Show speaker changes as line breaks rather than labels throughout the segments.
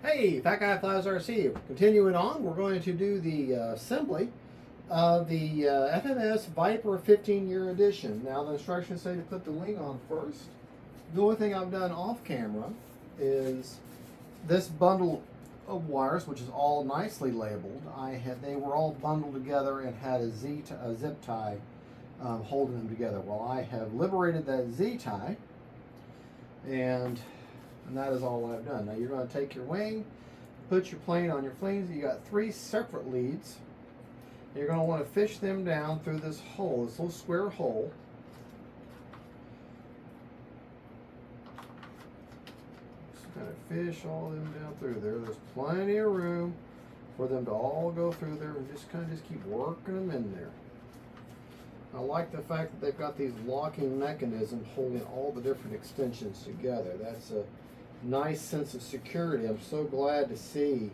Hey, Fat Guy Flies RC. Continuing on, we're going to do the assembly of the FMS VIPER 15-year edition. Now the instructions say to put the wing on first. The only thing I've done off camera is this bundle of wires, which is all nicely labeled. They were all bundled together and had a zip tie holding them together. Well, I have liberated that Z tie, and that is all I've done. Now you're going to take your wing, put your plane on your flings. You got 3 separate leads. You're going to want to fish them down through this hole, this little square hole. Just kind of fish all of them down through there. There's plenty of room for them to all go through there, and just kind of keep working them in there. I like the fact that they've got these locking mechanisms holding all the different extensions together. That's a nice sense of security. I'm so glad to see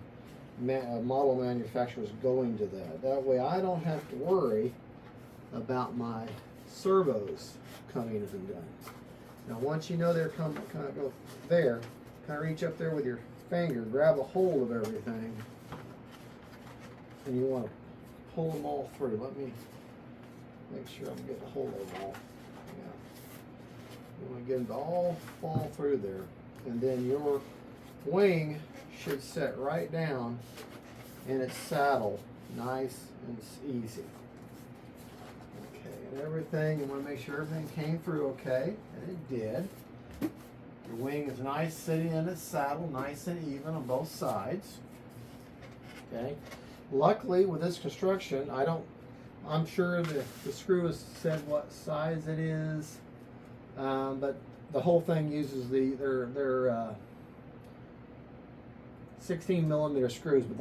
model manufacturers going to that. That way I don't have to worry about my servos coming undone. Now once you know they're coming, kind of go there, kind of reach up there with your finger, grab a hold of everything, and you want to pull them all through. Let me make sure I'm getting a hold of them all. Yeah. You want to get them to all fall through there. And then your wing should set right down in its saddle, nice and easy. Okay, and everything, you want to make sure everything came through okay, and it did. Your wing is nice sitting in its saddle, nice and even on both sides. Okay. Luckily, with this construction, I'm sure the screw has said what size it is, but the whole thing uses their 16 millimeter screws, but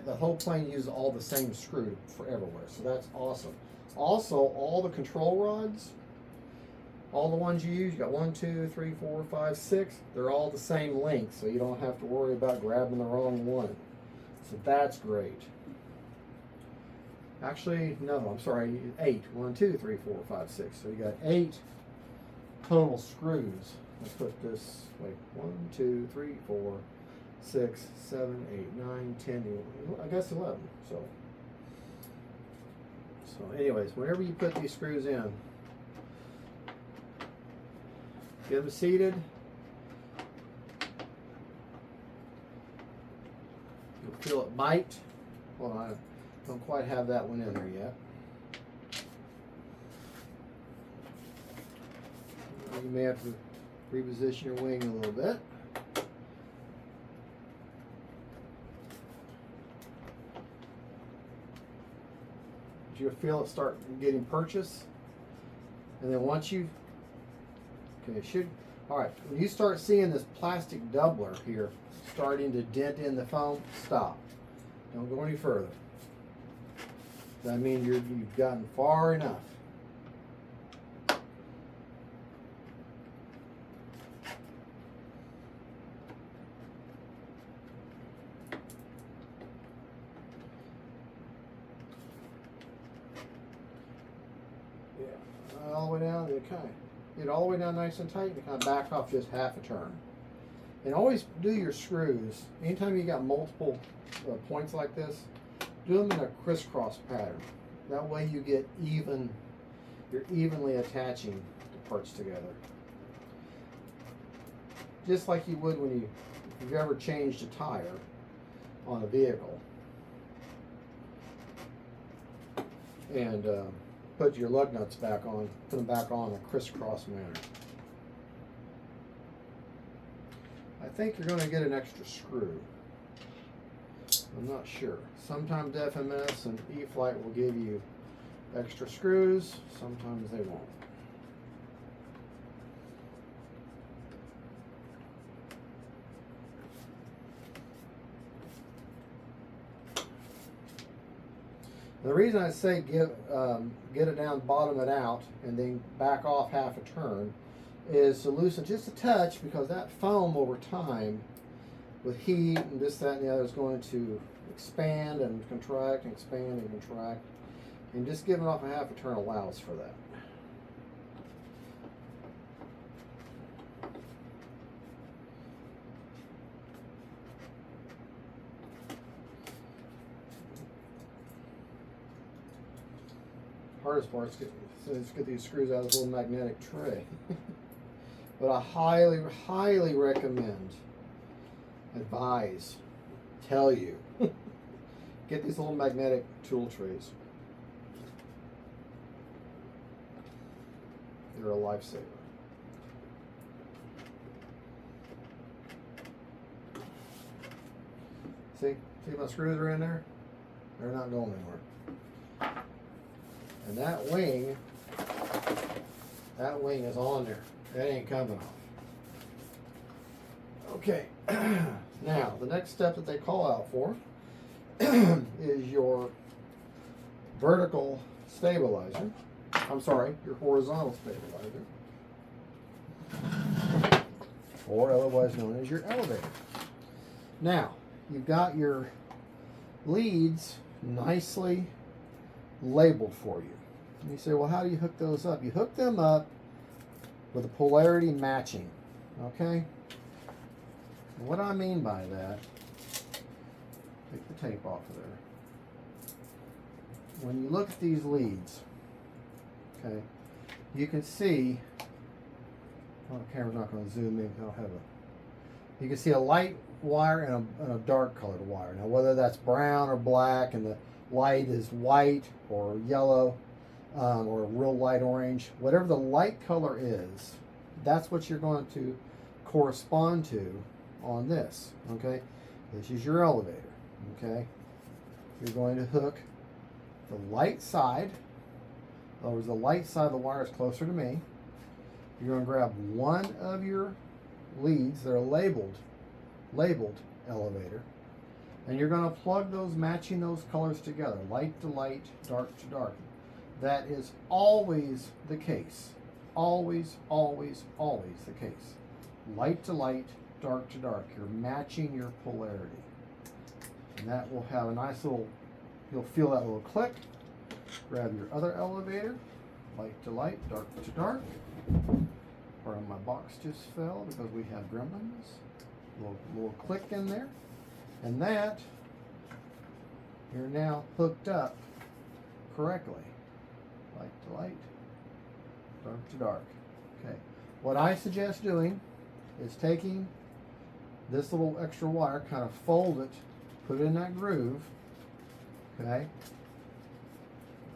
the whole plane uses all the same screw for everywhere, so that's awesome. Also, all the control rods, all the ones you use, you got 1, 2, 3, 4, 5, 6, they're all the same length, so you don't have to worry about grabbing the wrong one. So that's great. Actually, no, I'm sorry, 8. 1, 2, 3, 4, 5, 6. So you got 8 total screws. Let's put this, wait, 1, 2, 3, 4, 6, 7, 8, 9, 10, I guess 11. So anyways, whenever you put these screws in, get them seated. You'll feel it bite. Well, I don't quite have that one in there yet. You may have to reposition your wing a little bit. You'll feel it start getting purchase. And then once you, okay, all right, when you start seeing this plastic doubler here starting to dent in the foam, stop. Don't go any further. That means you've gotten far enough. Yeah, all the way down. You kind of get all the way down nice and tight, and kind of back off just half a turn. And always do your screws. Anytime you got multiple points like this, do them in a crisscross pattern. That way you get even, you're evenly attaching the parts together. Just like you would when if you've ever changed a tire on a vehicle and put your lug nuts back on, put them back on in a crisscross manner. I think you're going to get an extra screw. I'm not sure. Sometimes FMS and e-flite will give you extra screws, sometimes they won't. The reason I say get it down, bottom it out, and then back off half a turn is to loosen just a touch, because that foam over time with heat and this, that, and the other is going to expand and contract and expand and contract, and just giving off a half a turn allows for that. hardest part is get these screws out of this little magnetic tray. But I highly, highly recommend, advise, tell you, get these little magnetic tool trays. They're a lifesaver. See my screws are in there? They're not going anywhere. And that wing is on there. That ain't coming off. Okay, now the next step that they call out for is your vertical stabilizer. I'm sorry, your horizontal stabilizer, or otherwise known as your elevator. Now, you've got your leads nicely labeled for you. And you say, well, how do you hook those up? You hook them up with a polarity matching, okay? And what I mean by that, take the tape off of there. When you look at these leads, okay, you can see, well, the camera's not going to zoom in, I'll have a, you can see a light wire and a dark colored wire. Now whether that's brown or black and the light is white or yellow, or a real light orange, whatever the light color is, that's what you're going to correspond to on this, okay? This is your elevator, okay? You're going to hook the light side, in other words, the light side of the wire is closer to me. You're going to grab one of your leads that are labeled elevator, and you're going to plug those, matching those colors together, light to light, dark to dark. That is always the case. Always, always, always the case. Light to light, dark to dark. You're matching your polarity. And that will have a nice little, you'll feel that little click. Grab your other elevator, light to light, dark to dark. Part of my box just fell because we have gremlins. Little click in there. And that, you're now hooked up correctly. Light to light, dark to dark. Okay. What I suggest doing is taking this little extra wire, kind of fold it, put it in that groove, okay,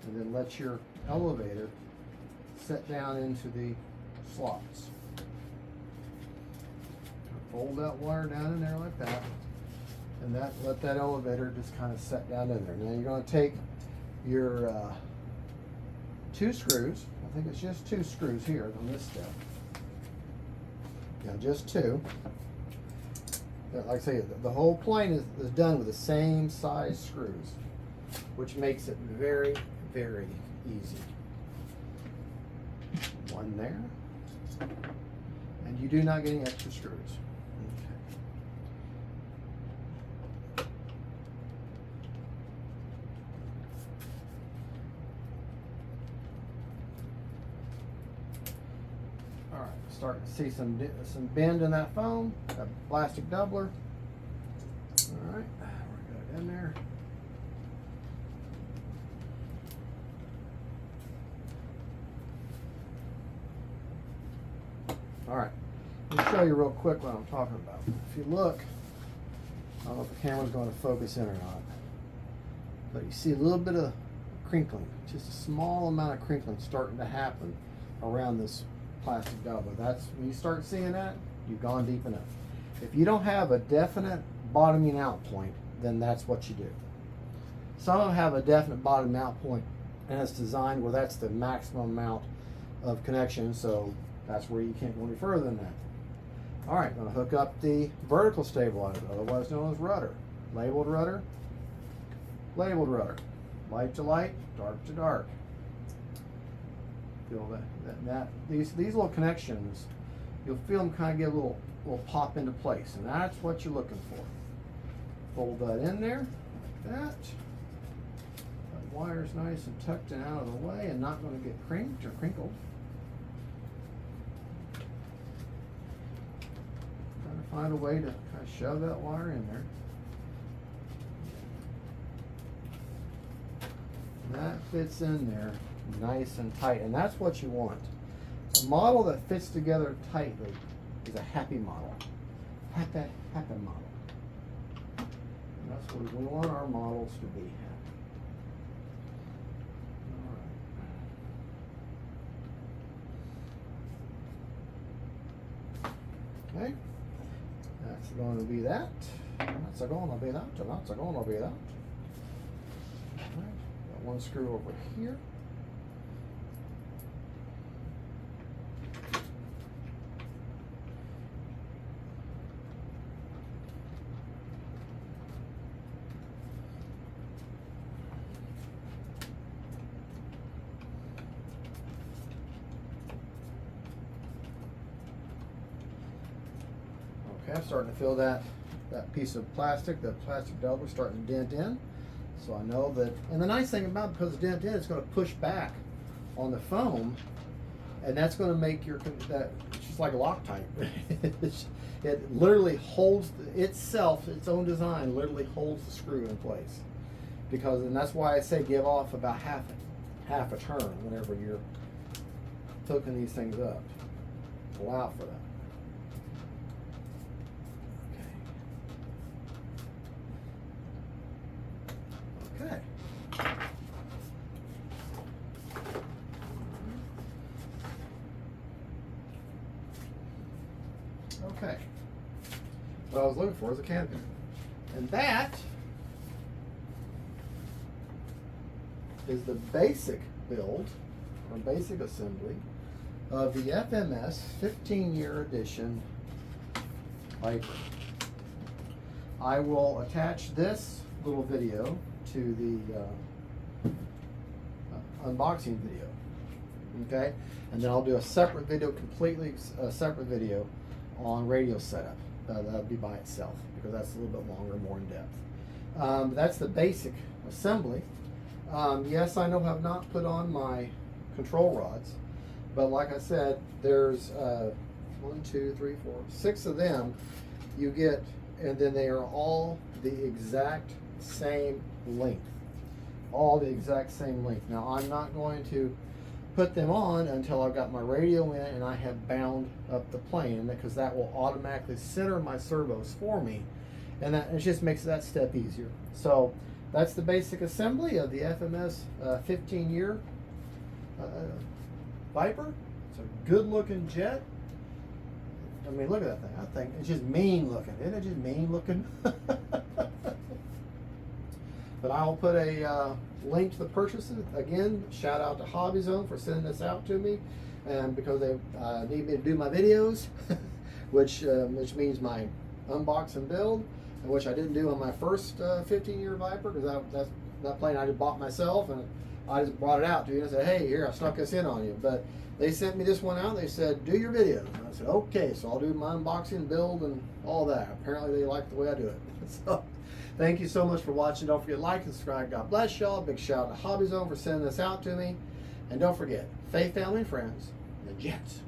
and then let your elevator set down into the slots. Fold that wire down in there like that, and let that elevator just kind of set down in there. Now you're going to take your 2 screws. I think it's just 2 screws here on this step. Yeah, just 2. Like I say, the whole plane is done with the same size screws, which makes it very, very easy. One there, and you do not get any extra screws. Starting to see some bend in that foam, that plastic doubler. All right, we got it in there. All right, let me show you real quick what I'm talking about. If you look, I don't know if the camera's going to focus in or not, but you see a little bit of crinkling, just a small amount of crinkling starting to happen around this plastic doubler. That's when you start seeing that, you've gone deep enough. If you don't have a definite bottoming out point, then that's what you do. Some of them have a definite bottoming out point, and it's designed where that's the maximum amount of connection, so that's where you can't go any further than that. All right, I'm going to hook up the vertical stabilizer, otherwise known as rudder. Labeled rudder, light to light, dark to dark. Feel that these little connections, you'll feel them kind of get a little pop into place, and that's what you're looking for. Fold that in there, like that. That wire's nice and tucked and out of the way and not going to get crinked or crinkled. Trying to find a way to kind of shove that wire in there. And that fits in there nice and tight, and that's what you want. A model that fits together tightly is a happy model. Happy model. And that's what we want our models to be. All right. Okay. That's going to be that. That's going to be that. And that's going to be that. All right. Got one screw over here. Okay, I'm starting to feel that piece of plastic, the plastic dowel is starting to dent in. So I know that, and the nice thing about it, because it's dented in, it's going to push back on the foam, and that's going to make it's just like Loctite. It literally holds itself, its own design literally holds the screw in place. And that's why I say give off about half a turn whenever you're hooking these things up. Allow for that. Okay. Okay. What I was looking for is a canopy. And that is the basic build or basic assembly of the FMS 15-year edition VIPER. I will attach this little video to the unboxing video, okay, and then I'll do a separate video, completely separate video on radio setup. That'll be by itself because that's a little bit longer, more in depth. That's the basic assembly. Yes, I know I have not put on my control rods, but like I said, there's 1, 2, 3, 4, 6 of them you get, and then they are all the exact same length. All the exact same length. Now I'm not going to put them on until I've got my radio in and I have bound up the plane, because that will automatically center my servos for me, and it just makes that step easier. So that's the basic assembly of the FMS 15-year VIPER. It's a good looking jet. I mean, look at that thing. I think it's just mean looking. Isn't it just mean looking? But I'll put a link to the purchases. Again, shout out to Hobbyzone for sending this out to me, and because they need me to do my videos, which means my unbox and build, and which I didn't do on my first 15-year VIPER, because that plane I just bought myself, and I just brought it out to you and said, hey, here, I snuck this in on you. But they sent me this one out. They said, do your video. And I said, okay, so I'll do my unboxing, build, and all that. Apparently they like the way I do it. So thank you so much for watching. Don't forget to like and subscribe. God bless y'all. Big shout out to Hobbyzone for sending this out to me. And don't forget, faith, family, and friends, the Jets.